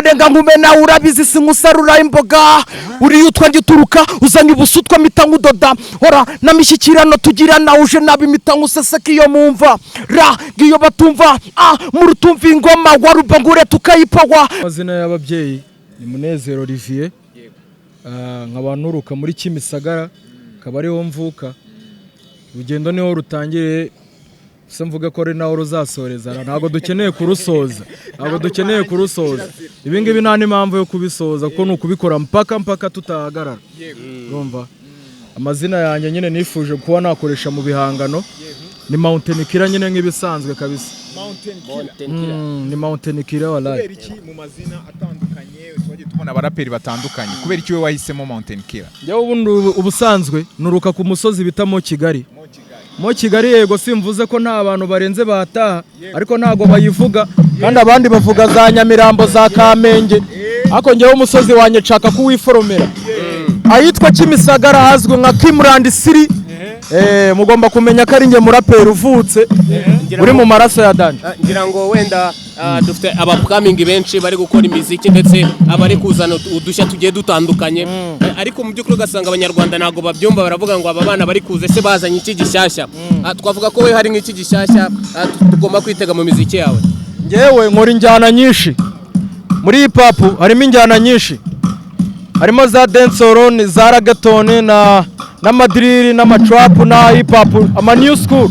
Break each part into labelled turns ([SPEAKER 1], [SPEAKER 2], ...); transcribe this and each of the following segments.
[SPEAKER 1] denga nkumena urabizi sinkusarura imboga uri yutwa ngituruka uzanye ubusutwa mita nkudoda hora namishyikirano tugirana uje nabi mita nkuseseka iyo mumva ra ngiyo batumva murutumva ingoma warubangure tukayipagwa.
[SPEAKER 2] Amazina y'ababyeyi ni Munezero Olivier, nkabanuruka muri Kimisagara, akaba ariho mvuka. Urugendo niho rutangire, se mvuga ko ari naho ruzasoreza, ntabwo dukeneye kurusoza, ibi ngibi nta n'impamvu yo kubisoza kuko ni ukubikora mpaka tutahagarara. Urumva amazina yanjye nyine nifuje kuba nakoresha mu bihangano ni Mountain Killer nyine nk'ibisanzwe kabisa. Ni Mountain Killer wallahi.
[SPEAKER 3] Kubera iki mu mazina atandukanye twaje tubona abaraperi batandukanye, kubera iki we wahisemo Mountain Killer?
[SPEAKER 2] Yewe ubundi ubusanzwe nuruka ku musozi bitamo Kigali. Mo Kigali yego simvuze ko nta abantu barenze bataha, ariko ntago bayivuga kandi abandi bavuga za Nyamirambo za Kamenge, ako ngewe umusozi wanye nshaka kuwiforomera. Ayitwa Kimisagara hazwe nka Kimrand City. Mugomba kumenya ko ari nge muraperi uvutse uri mu maraso ya Dani.
[SPEAKER 4] Ngira ngo wenda dufite abapkamingi benshi bari gukora imiziki ndetse abari kuzana udushya tugiye dutandukanye, ariko mu by'ukuri ugasanga abanyarwanda ntago babyumva, baravuga ngo aba bana bari kuze se bazanye iki gishyashya. Twavuga ko we hari nk'iki gishyashya tugomba kwitega mu miziki yawe.
[SPEAKER 2] Ngewe nkora injyana nyinshi muri hip hop, harimo injyana nyinshi, harimo za dancehall, za reggaeton na madrili na matrap na hip hop, ama new school.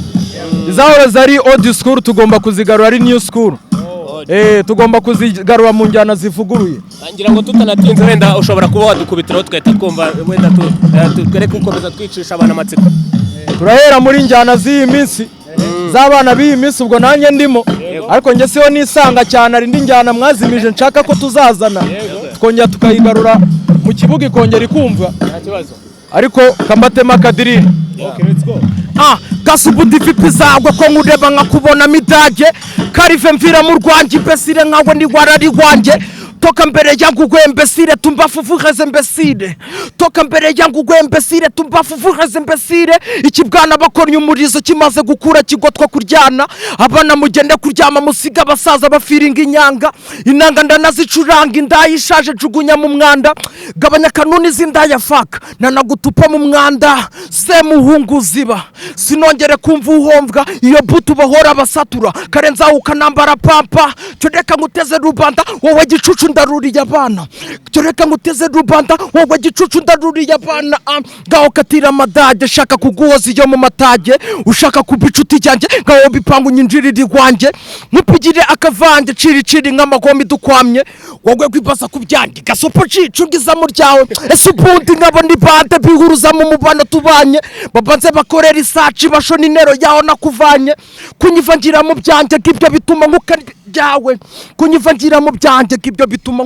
[SPEAKER 2] Izahora zari old school tugomba kuzigarura ari new school. Tugomba kuzigarura mu njyana zivuguruye.
[SPEAKER 4] Ngira ngo tutanatinze wenda ushobora kuba wadukubitiraho twahita twumva wenda twereke ukomeza twicisha abana amatsiko.
[SPEAKER 2] Turahera muri njyana z'iyi minsi z'abana b'iyi minsi, ubwo nanjye ndimo, ariko nge siho nisanga cyane, ari indi njyana mwazimije nshaka ko tuzazana twongera tukayigarura mu kibuga ikongera ikumva.
[SPEAKER 4] Nta kibazo.
[SPEAKER 2] Ariko kambatema kadiri.
[SPEAKER 4] Okay, let's go.
[SPEAKER 1] Gasubundi vipi zagwe ko nkureba nkakubona midage karive mvira mu Rwanda mbesire nkawe ni warari wanjye toka mbere yangu gwembesire tumbafuvuheze mbesire toka mbere yangu gwembesire tumbafuvuheze mbesire ikibwana bakorye umurizo kimaze gukura kigotwa kuryana abana mugende kuryama musiga basaza bafiringa inyanga inanga ndanazicuranga indayishaje jugunya mu mwanda gabanya kanuni zindaya faka nanagutupa mu mwanda se muhungu ziba sinongere kumva uhomvwa iyo butu bahora basatura karenza ukanambara pampa cyoreka nguteze rubanda wowe gicucu ndaruriye abana cyoreka nguteze rubanda wowe gicucu ndaruriye abana gaho katira madage shaka kuguhoza iyo mu matage ushaka kubicuti cyanjye gaho bipangu nyinjiriri rwanjye nkupigire akavange ciri nk'amagomi dukwamye wowe kwibasa kubyandi gasopo cicungiza mu ryawe ese ubundi nkabo ni bande bihuruza mu mubano tubanye babanze bakorera isaci bashona intero yaho nakuvanye kunyivangira mu byanjye k'ibyo bituma yawe kunyivangira mu byanjye k'ibyo bituma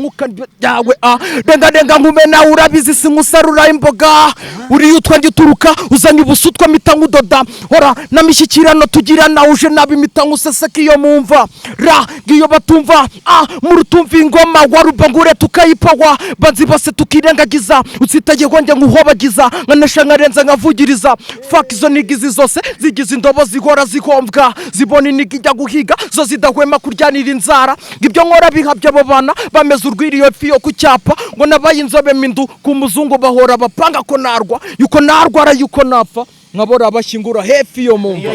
[SPEAKER 1] yawe denga nkumena urabizi sinkusarura imboga uri yutwa ngituruka uzanye ubusutwa mita nkudoda hora namishyikirano tugirana uje nabi mita nkuseseka iyo mumva ra ngiyo batumva murutumva ingoma warubangure tukayipagwa banzi bose tukirengagiza utsitaye wonge nkuhobagiza nkanasha nkarenza nkavugiriza fuck izo nigizi zose zigize indobo zihora zihomvwa zibona inigi ijya guhiga zo zidahwema kuryanira inzara ngibyo nkora bihabye abo bana bameze urwiriyo fiyo ku cyapa ngo nabaye inzobe mindu ku muzungu bahora bapanga ko narwa yuko narwara yuko napfa nkabora abashyingura hefi yo mumva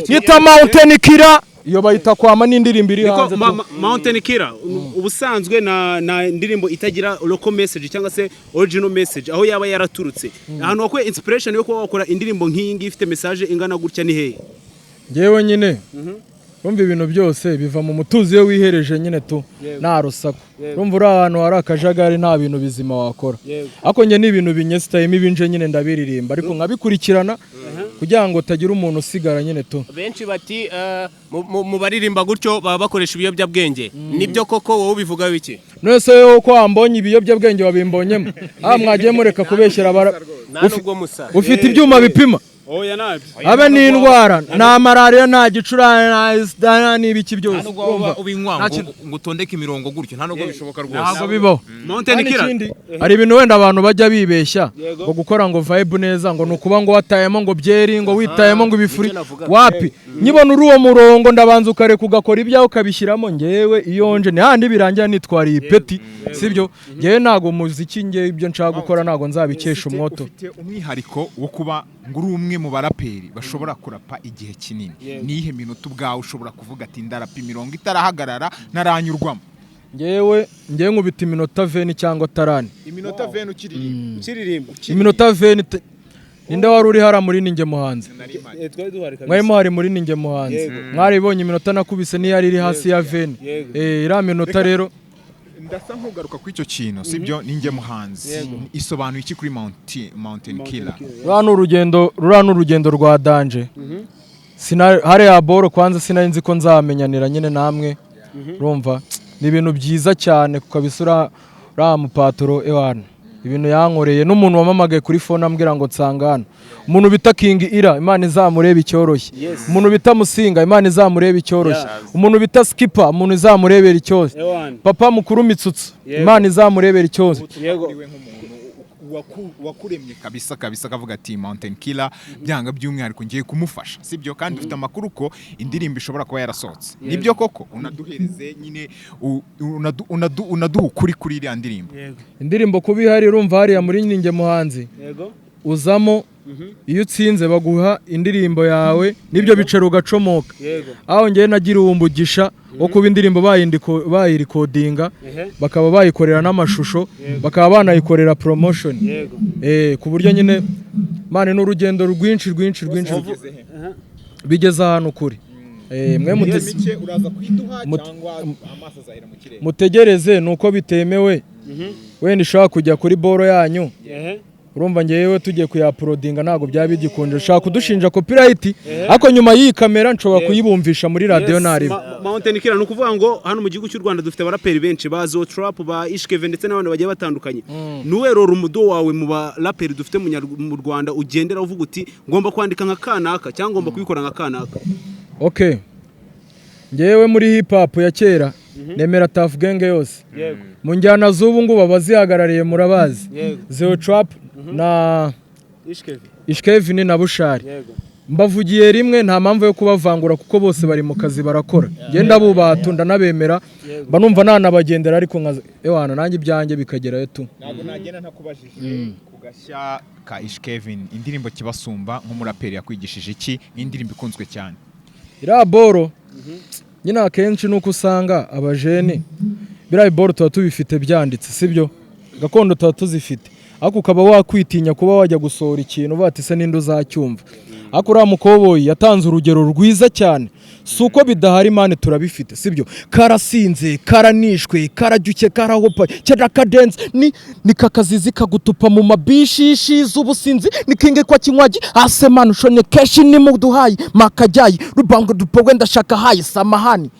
[SPEAKER 1] yita Mountain Killer iyo bayita kwama n'indirimbo iri hanze.
[SPEAKER 5] Mountain Killer ubusanzwe na indirimbo itagira local message cyangwa se original message aho yaba yaraturutse ahantu wakwe inspiration yo kuba wakora indirimbo nk'iyi ngiyi ifite message ingana gutya ni hehe?
[SPEAKER 2] Ngewe nyine rumva ibintu byose biva mu mutuzi iyo wihereje nyine tu nta rusaku. Rumva uri ahantu hari akajagari nta bintu bizima wakora, ariko nge ni ibintu binyesitayemo ibinje nyine ndabiririmba ariko nkabikurikirana kugira ngo utagira umuntu usigara nyine tu.
[SPEAKER 4] Benshi bati mu baririmba gutyo baba bakoresha ibiyobyabwenge, nibyo koko wowe ubivuga biki?
[SPEAKER 2] Nese yo ko ambonye ibiyobyabwenge wabimbonyemo mwagiye mureka kubeshyera ufite ibyuma bipima
[SPEAKER 5] oya nabi
[SPEAKER 2] abe ni indwara nta malariya nta gicurane nta n'ibiki byose
[SPEAKER 6] nubwo ubinywa ngo utondeke imirongo gutyo nta nubwo bishoboka rwose
[SPEAKER 2] ntabwo bibaho
[SPEAKER 5] Mountain Killer
[SPEAKER 2] hari ibintu wenda abantu bajya bibeshya ngo gukora ngo vibe neza ngo nukuba ngo watayemo ngo byeri ngo witayemo ngo ibifuri wapi nyibona uri uwo murongo ndabanza ukareka ugakora ibyawe ukabishyiramo ngewe iyonje ni handi birangira nitwariye ipeti sibyo ngewe ntago muziki ngewe ibyo nshaka gukora ntago nzabikesha umwoto
[SPEAKER 3] ufite umwihariko wo kuba ngo uri umwe mu baraperi bashobora kurapa igihe kinini nihe minota ubwawe ushobora kuvuga ati ndarapa imirongo itarahagarara naranyurwamo
[SPEAKER 2] ngewe nkubita iminota 20 cyangwa 30
[SPEAKER 3] iminota 20
[SPEAKER 5] ukiririmba
[SPEAKER 2] iminota 20 ninde wari uri hara muri ninge muhanzi mwari muhari muri ninge muhanzi mwari ibonye iminota nakubise niyo yari iri hasi ya 20 ira minota rero
[SPEAKER 3] ndasa nkugaruka ku icyo kintu sibyo ninge muhanzi isobanuye iki kuri Mountain Killer
[SPEAKER 2] rura n'urugendo rwa danje hare ya boro kwanza sinari nzi ko nzamenyanira nyine namwe urumva ni ibintu byiza cyane kukabisura uriya mupaturo ewana ibintu yankoreye n'umuntu wamamagaye kuri phone ambwira ngo nsangana umuntu bita King Ira Imana izamureba icyoroshye umuntu bita Musinga Imana izamureba icyoroshye umuntu bita Skipper umuntu izamurebera icyoroshye papa mukuru Mitsutsu Imana izamurebera icyoroshye
[SPEAKER 3] wakuremye kabisa kavuga ati Mountain Killer byanga by'umwihariko ngiye kumufasha sibyo kandi ufite amakuru ko indirimbo ishobora kuba yarasohotse nibyo koko unaduhereze nyine unaduha ukuri kuri iriya ndirimbo
[SPEAKER 2] indirimbo kuba ihari urumva hariya muri ninge muhanzi uzamo iyo utsinze baguha indirimbo yawe nibyo bicaro ugacomoka aho ngewe nagira uwumbugisha wo kuba indirimbo bayirikodinga bakaba bayikorera n'amashusho bakaba banayikorera promotion ku buryo nyine mane n'urugendo rwinshi bigeze ahantu kuri mwe mutegereze nuko bitemewe wenda ishaka kujya kuri boro yanyu urumva ngewe tugiye kuyaprodinga ntago byaba bigikunje ushaka kudushinja copyright ariko nyuma y'iyi kamera nshobora kuyibumvisha muri radio nari
[SPEAKER 5] Mountain Killer no kuvuga ngo hano mu gihugu cy'u Rwanda dufite abaraperi benshi bazo trap ba Ishkeve ndetse n'abandi bagiye batandukanye nuwero rumudo wawe mu baraperi dufite mu Rwanda ugendera uvuga uti ngomba kwandika nka kanaka cyangwa ngomba kubikora nka kanaka
[SPEAKER 2] okay ngewe muri hip hop ya kera nemera Tough Gang yose mu njyana z'ubu ngubu abazihagarariye murabazi Zero Trap na Ishkeve ni na Bushari mbavugiye rimwe nta mpamvu yo kubavangura kuko bose bari mu kazi barakora ngenda bubatunda nabemera mba numva nanabagendera ariko ewana nanjye ibyanjye bikagerayo tu
[SPEAKER 3] ntabwo nagenda ntakubajije kugashya ka Ishkeve indirimbo kibasumba nk'umuraperi yakwigishije iki indirimbo ikunzwe cyane
[SPEAKER 2] ira boro nyina akenshi nuko usanga abajene birayi boro tuba tubifite byanditse sibyo gakondo tuba tuzifite ariko ukaba wakwitinya kuba wajya gusohora ikintu batise n'indi uzacyumva ariko uriya mukoboyi yatanze urugero rwiza cyane si uko bidahari mane turabifite sibyo karasinze karanishwe karagyuke karahopa cyarakadenze ni kakazizi kagutupa mu mabishishi z'ubusinzi nikinge kwa kinywaji asemana ushone keshi ni muduhayi makajyayi rubango dupo wenda shaka hayi samahani